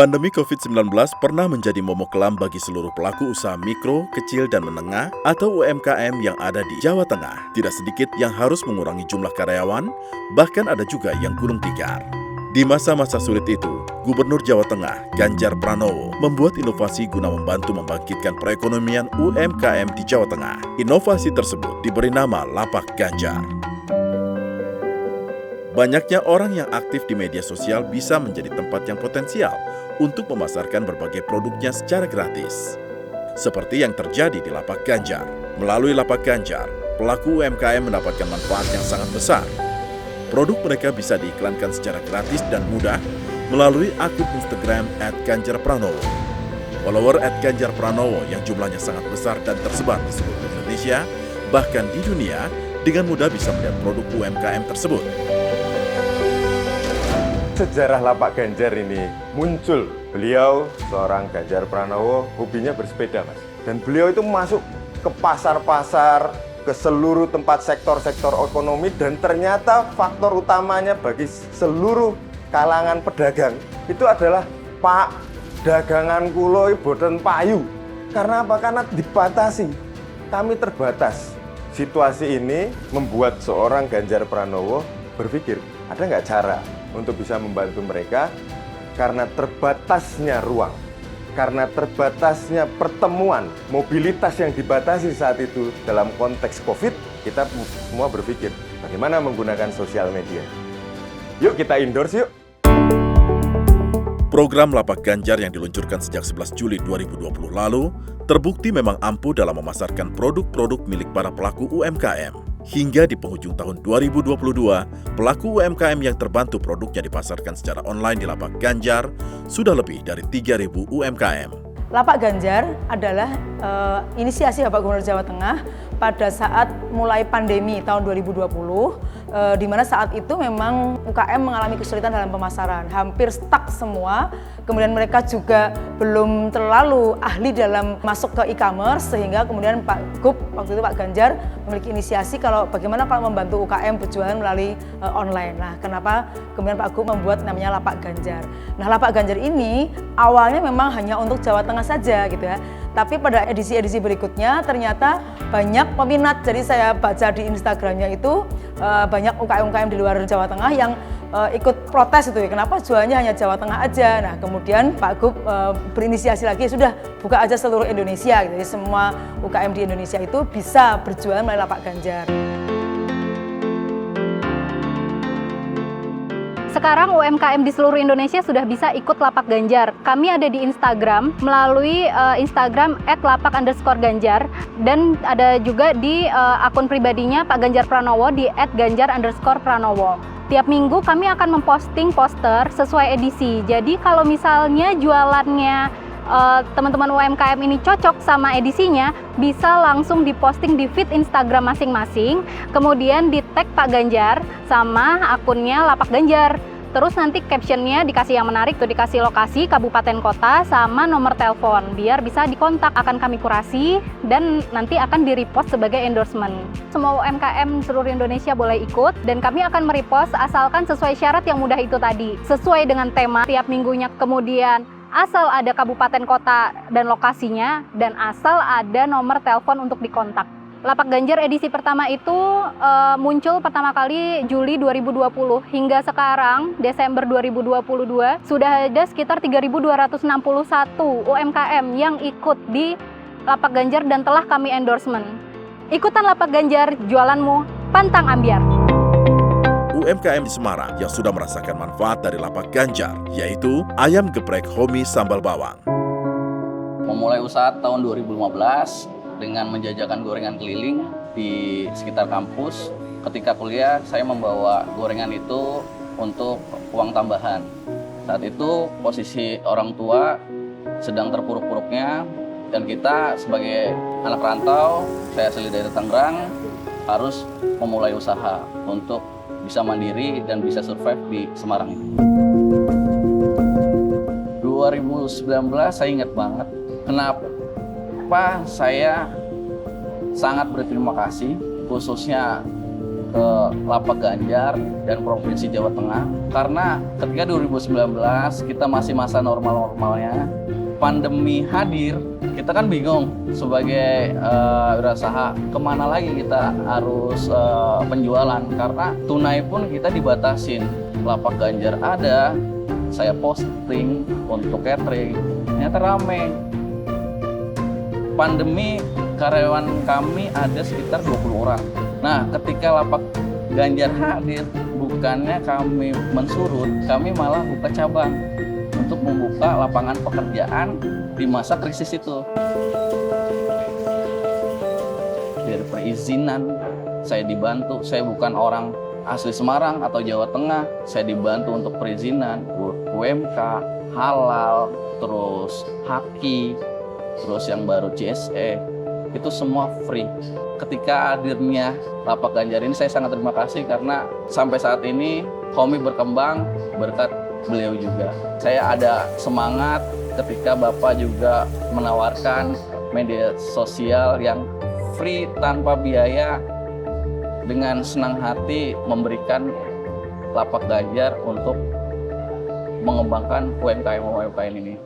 Pandemi COVID-19 pernah menjadi momok kelam bagi seluruh pelaku usaha mikro, kecil, dan menengah atau UMKM yang ada di Jawa Tengah. Tidak sedikit yang harus mengurangi jumlah karyawan, bahkan ada juga yang gulung tikar. Di masa-masa sulit itu, Gubernur Jawa Tengah, Ganjar Pranowo, membuat inovasi guna membantu membangkitkan perekonomian UMKM di Jawa Tengah. Inovasi tersebut diberi nama Lapak Ganjar. Banyaknya orang yang aktif di media sosial bisa menjadi tempat yang potensial untuk memasarkan berbagai produknya secara gratis. Seperti yang terjadi di Lapak Ganjar. Melalui Lapak Ganjar, pelaku UMKM mendapatkan manfaat yang sangat besar. Produk mereka bisa diiklankan secara gratis dan mudah melalui akun Instagram @ganjarpranowo. Follower @ganjarpranowo yang jumlahnya sangat besar dan tersebar di seluruh Indonesia, bahkan di dunia, dengan mudah bisa melihat produk UMKM tersebut. Sejarah Lapak Ganjar ini muncul. Beliau seorang Ganjar Pranowo, hobinya bersepeda, Mas. Dan beliau itu masuk ke pasar-pasar, ke seluruh tempat sektor-sektor ekonomi, dan ternyata faktor utamanya bagi seluruh kalangan pedagang itu adalah, Pak, dagangan kulo boten payu. Karena apa? Karena dibatasi. Kami terbatas. Situasi ini membuat seorang Ganjar Pranowo berpikir, ada nggak cara untuk bisa membantu mereka? Karena terbatasnya ruang, karena terbatasnya pertemuan, mobilitas yang dibatasi saat itu dalam konteks COVID, kita semua berpikir bagaimana menggunakan sosial media. Yuk kita endorse yuk. Program Lapak Ganjar yang diluncurkan sejak 11 Juli 2020 lalu terbukti memang ampuh dalam memasarkan produk-produk milik para pelaku UMKM. Hingga di penghujung tahun 2022, pelaku UMKM yang terbantu produknya dipasarkan secara online di Lapak Ganjar sudah lebih dari 3.000 UMKM. Lapak Ganjar adalah inisiasi Bapak Gubernur Jawa Tengah pada saat mulai pandemi tahun 2020, di mana saat itu memang UKM mengalami kesulitan dalam pemasaran, hampir stuck semua. Kemudian mereka juga belum terlalu ahli dalam masuk ke e-commerce, sehingga kemudian Pak Gub, waktu itu Pak Ganjar, memiliki inisiasi bagaimana kalau membantu UKM berjualan melalui online. Nah, kenapa kemudian Pak Gub membuat namanya Lapak Ganjar. Nah, Lapak Ganjar ini awalnya memang hanya untuk Jawa Tengah saja gitu ya. Tapi pada edisi-edisi berikutnya ternyata banyak peminat. Jadi saya baca di Instagramnya itu banyak UKM-UKM di luar Jawa Tengah yang ikut protes itu ya, kenapa jualnya hanya Jawa Tengah aja. Nah, kemudian Pak Gub berinisiasi lagi, sudah buka aja seluruh Indonesia gitu. Jadi semua UKM di Indonesia itu bisa berjualan melalui Lapak Ganjar. Sekarang UMKM di seluruh Indonesia sudah bisa ikut Lapak Ganjar. Kami ada di Instagram melalui Instagram @lapak_ganjar, dan ada juga di akun pribadinya Pak Ganjar Pranowo di @ganjar_pranowo. Tiap minggu kami akan memposting poster sesuai edisi. Jadi kalau misalnya jualannya teman-teman UMKM ini cocok sama edisinya, bisa langsung diposting di feed Instagram masing-masing, kemudian di tag Pak Ganjar sama akunnya Lapak Ganjar. Terus nanti captionnya dikasih yang menarik tuh, dikasih lokasi, kabupaten, kota, sama nomor telepon, biar bisa dikontak. Akan kami kurasi dan nanti akan di-repost sebagai endorsement. Semua UMKM seluruh Indonesia boleh ikut, dan kami akan merepost asalkan sesuai syarat yang mudah itu tadi, sesuai dengan tema tiap minggunya, kemudian asal ada kabupaten, kota, dan lokasinya, dan asal ada nomor telepon untuk dikontak. Lapak Ganjar edisi pertama itu muncul pertama kali Juli 2020. Hingga sekarang, Desember 2022, sudah ada sekitar 3.261 UMKM yang ikut di Lapak Ganjar dan telah kami endorsement. Ikutan Lapak Ganjar, jualanmu pantang ambyar. UMKM di Semarang yang sudah merasakan manfaat dari Lapak Ganjar, yaitu ayam geprek Homi sambal bawang. Memulai usaha tahun 2015 dengan menjajakan gorengan keliling di sekitar kampus. Ketika kuliah, saya membawa gorengan itu untuk uang tambahan. Saat itu posisi orang tua sedang terpuruk-puruknya, dan kita sebagai anak rantau, saya asli dari Tangerang, harus memulai usaha untuk bisa mandiri dan bisa survive di Semarang ini. 2019 saya ingat banget. Kenapa saya sangat berterima kasih, khususnya ke Lapak Ganjar dan Provinsi Jawa Tengah karena ketika 2019 kita masih masa normal-normalnya, pandemi hadir, kita kan bingung sebagai wirausaha kemana lagi kita harus penjualan karena tunai pun kita dibatasin. Lapak Ganjar ada, saya posting untuk catering, ternyata rame. Pandemi karyawan kami ada sekitar 20 orang. Nah, ketika Lapak Ganjar hadir, bukannya kami mensurut, kami malah buka cabang untuk membuka lapangan pekerjaan di masa krisis itu. Dari perizinan, saya dibantu. Saya bukan orang asli Semarang atau Jawa Tengah. Saya dibantu untuk perizinan, UMK, halal, terus HAKI, terus yang baru CSE. Itu semua free. Ketika hadirnya Lapak Ganjar ini saya sangat terima kasih karena sampai saat ini Homi berkembang berkat beliau juga. Saya ada semangat ketika Bapak juga menawarkan media sosial yang free tanpa biaya, dengan senang hati memberikan Lapak Ganjar untuk mengembangkan UMKM ini.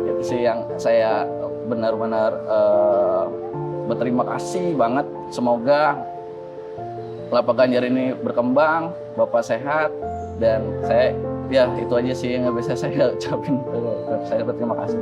Itu sih yang saya benar-benar berterima kasih banget. Semoga Lapak Ganjar ini berkembang, Bapak sehat, dan saya ya itu aja sih yang bisa saya ucapin. Saya berterima kasih.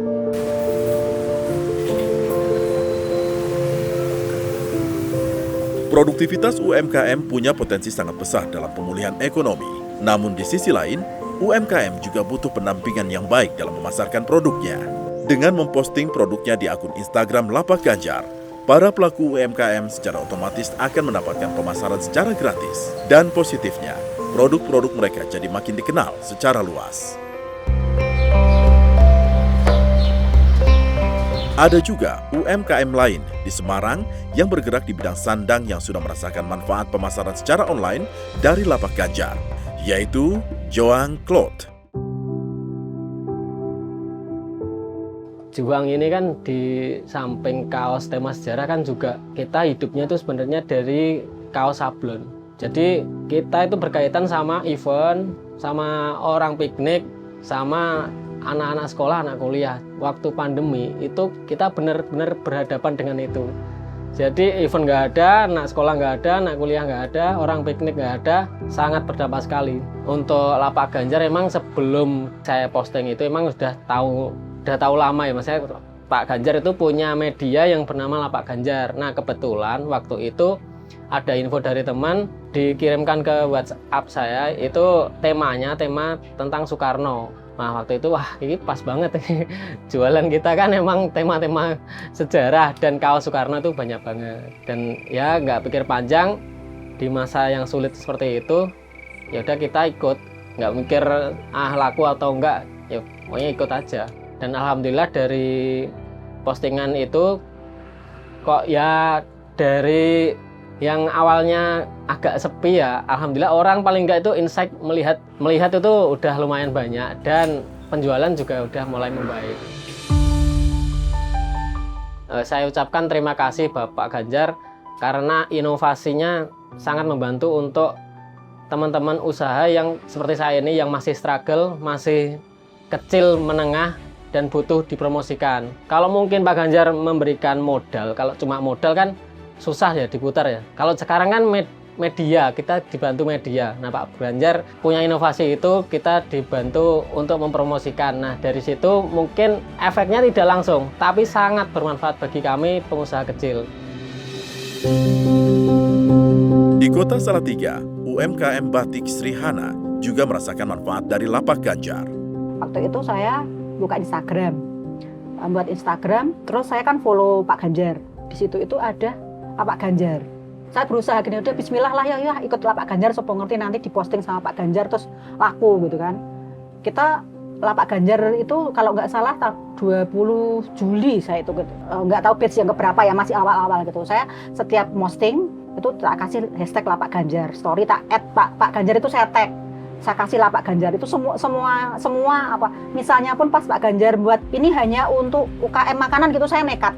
Produktivitas UMKM punya potensi sangat besar dalam pemulihan ekonomi. Namun di sisi lain, UMKM juga butuh pendampingan yang baik dalam memasarkan produknya. Dengan memposting produknya di akun Instagram Lapak Ganjar, para pelaku UMKM secara otomatis akan mendapatkan pemasaran secara gratis. Dan positifnya, produk-produk mereka jadi makin dikenal secara luas. Ada juga UMKM lain di Semarang yang bergerak di bidang sandang yang sudah merasakan manfaat pemasaran secara online dari Lapak Ganjar, yaitu Joang Cloth. Juang ini kan di samping kaos tema sejarah kan juga kita hidupnya itu sebenarnya dari kaos sablon. Jadi kita itu berkaitan sama event, sama orang piknik, sama anak-anak sekolah, anak kuliah. Waktu pandemi itu kita benar-benar berhadapan dengan itu. Jadi event nggak ada, anak sekolah nggak ada, anak kuliah nggak ada, orang piknik nggak ada, sangat berdampak sekali. Untuk Lapak Ganjar emang sebelum saya posting itu emang udah tahu lama ya Mas. Pak Ganjar itu punya media yang bernama Lapak Ganjar. Nah kebetulan waktu itu ada info dari teman dikirimkan ke WhatsApp saya, itu tema tentang Soekarno. Nah waktu itu wah ini pas banget jualan kita kan emang tema-tema sejarah dan kaos Soekarno itu banyak banget. Dan ya nggak pikir panjang, di masa yang sulit seperti itu ya udah kita ikut, nggak mikir laku atau enggak, ya pokoknya ikut aja. Dan alhamdulillah dari postingan itu kok ya dari yang awalnya agak sepi ya, alhamdulillah orang paling enggak itu insight melihat itu udah lumayan banyak dan penjualan juga udah mulai membaik. Saya ucapkan terima kasih Bapak Ganjar karena inovasinya sangat membantu untuk teman-teman usaha yang seperti saya ini yang masih struggle, masih kecil menengah dan butuh dipromosikan. Kalau mungkin Pak Ganjar memberikan modal, kalau cuma modal kan susah ya diputar ya. Kalau sekarang kan media, kita dibantu media. Nah Pak Ganjar punya inovasi itu, kita dibantu untuk mempromosikan. Nah dari situ mungkin efeknya tidak langsung, tapi sangat bermanfaat bagi kami pengusaha kecil. Di Kota Salatiga, UMKM Batik Srihana juga merasakan manfaat dari Lapak Ganjar. Waktu itu saya buka Instagram, buat Instagram, terus saya kan follow Pak Ganjar. Di situ itu ada Lapak Ganjar. Saya berusaha gini, udah bismillah lah ya ikut Lapak Ganjar, sopo ngerti nanti diposting sama Pak Ganjar terus laku gitu kan. Kita Lapak Ganjar itu kalau nggak salah 20 Juli saya itu nggak tahu batch yang keberapa ya, masih awal-awal gitu. Saya setiap posting itu tak kasih hashtag Lapak Ganjar, story tak add Pak Ganjar itu saya tag. Saya kasih Lapak Ganjar itu semua apa misalnya pun pas Pak Ganjar buat ini hanya untuk UKM makanan gitu saya nekat,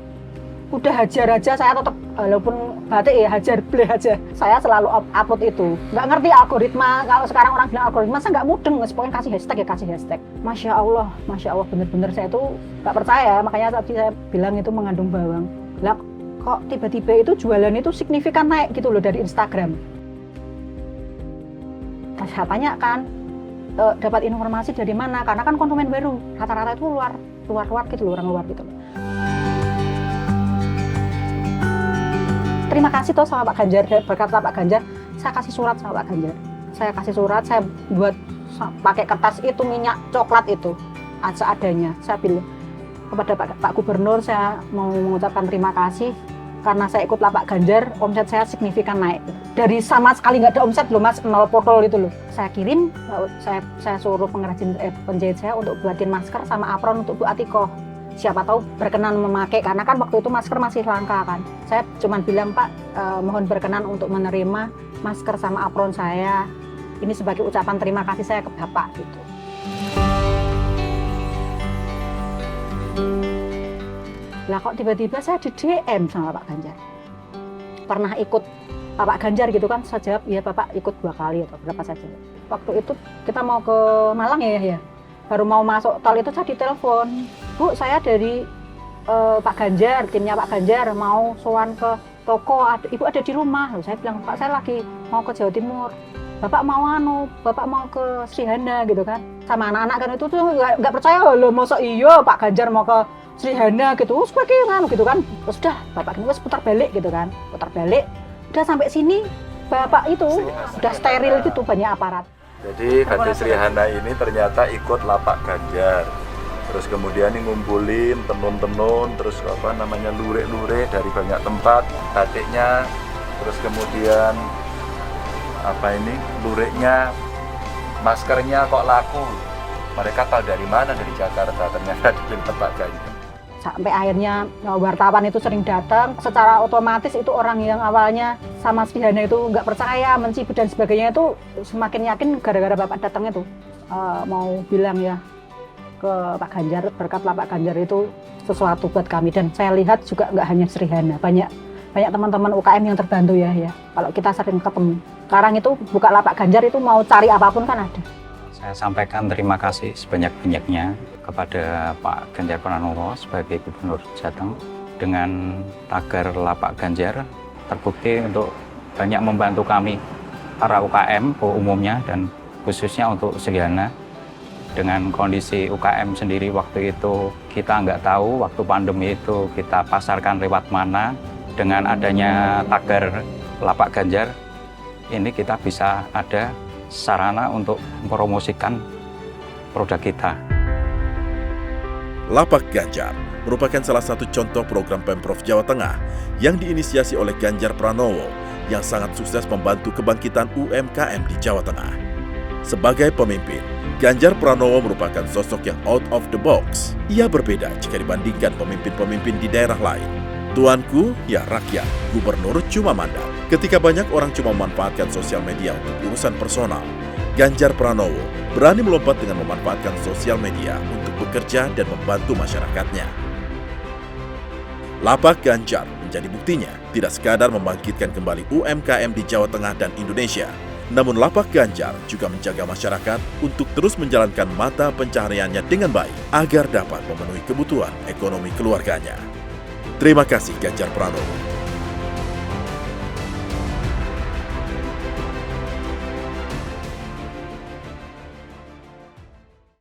udah hajar aja saya tetap walaupun batik ya hajar bleh aja. Saya selalu upload itu. Nggak ngerti algoritma. Kalau sekarang orang bilang algoritma, saya nggak mudeng. Pokoknya kasih hashtag ya kasih hashtag. Masya Allah bener-bener saya tuh nggak percaya. Makanya tadi saya bilang itu mengandung bawang. Lah kok tiba-tiba itu jualan itu signifikan naik gitu loh dari Instagram. Saya tanya kan, dapat informasi dari mana? Karena kan konsumen baru. Rata-rata itu luar gitu loh, orang luar gitu loh. Terima kasih toh sama Pak Ganjar, berkat Pak Ganjar, saya kasih surat sama Pak Ganjar. Saya kasih surat, saya buat pakai kertas itu minyak coklat itu seadanya. Saya bilang kepada Pak Gubernur, saya mau mengucapkan terima kasih karena saya ikut Lapak Ganjar, omset saya signifikan naik. Dari sama sekali nggak ada omset loh Mas, 0 botol itu loh. Saya kirim, saya suruh pengrajin penjahit saya untuk buatin masker sama apron untuk Bu Atiko. Siapa tahu berkenan memakai, karena kan waktu itu masker masih langka kan. Saya cuma bilang, Pak, mohon berkenan untuk menerima masker sama apron saya. Ini sebagai ucapan terima kasih saya ke Bapak gitu. Lah kok tiba-tiba saya di DM sama Pak Ganjar. Pernah ikut Pak Ganjar gitu kan, saya jawab, iya Bapak ikut 2 kali atau berapa saja. Waktu itu kita mau ke Malang ya. Baru mau masuk tol itu saya ditelepon. Bu, saya dari Pak Ganjar, timnya Pak Ganjar, mau sowan ke toko, Ibu ada di rumah. Lalu saya bilang, Pak saya lagi mau ke Jawa Timur. Bapak mau ke Srihana gitu kan. Sama anak-anak kan itu tuh nggak percaya loh, masa iya Pak Ganjar mau ke Srihana gitu. Sebagai nganu gitu kan. Terus udah, Bapak ini putar balik gitu kan. Putar balik, udah sampai sini Bapak itu udah steril gitu, banyak aparat. Jadi Kadis Srihana ini ternyata ikut Lapak Ganjar. Terus kemudian ini ngumpulin tenun-tenun, terus lurik-lurik dari banyak tempat, batiknya, terus kemudian luriknya, maskernya kok laku. Mereka tahu dari mana, dari Jakarta, ternyata di tempat Ganjar. Sampai akhirnya wartawan itu sering datang, secara otomatis itu orang yang awalnya sama Srihana itu nggak percaya, mencibir dan sebagainya itu semakin yakin gara-gara Bapak datang itu. Mau bilang ya ke Pak Ganjar, berkat Pak Ganjar itu sesuatu buat kami. Dan saya lihat juga nggak hanya Srihana, banyak teman-teman UKM yang terbantu ya. Kalau kita sering ketemu. Sekarang itu buka Lapak Ganjar itu mau cari apapun kan ada. Saya sampaikan terima kasih sebanyak-banyaknya kepada Pak Ganjar Pranowo sebagai Gubernur Jateng. Dengan tagar Lapak Ganjar terbukti untuk banyak membantu kami para UKM umumnya dan khususnya untuk Srihana. Dengan kondisi UKM sendiri waktu itu kita nggak tahu waktu pandemi itu kita pasarkan lewat mana. Dengan adanya tagar Lapak Ganjar ini kita bisa ada sarana untuk mempromosikan produk kita. Lapak Ganjar merupakan salah satu contoh program Pemprov Jawa Tengah yang diinisiasi oleh Ganjar Pranowo yang sangat sukses membantu kebangkitan UMKM di Jawa Tengah. Sebagai pemimpin, Ganjar Pranowo merupakan sosok yang out of the box. Ia berbeda jika dibandingkan pemimpin-pemimpin di daerah lain. Tuanku, ya rakyat, gubernur cuma mandal. Ketika banyak orang cuma memanfaatkan sosial media untuk urusan personal, Ganjar Pranowo berani melompat dengan memanfaatkan sosial media untuk bekerja dan membantu masyarakatnya. Lapak Ganjar menjadi buktinya tidak sekadar membangkitkan kembali UMKM di Jawa Tengah dan Indonesia, namun Lapak Ganjar juga menjaga masyarakat untuk terus menjalankan mata pencahariannya dengan baik agar dapat memenuhi kebutuhan ekonomi keluarganya. Terima kasih Ganjar Pranowo.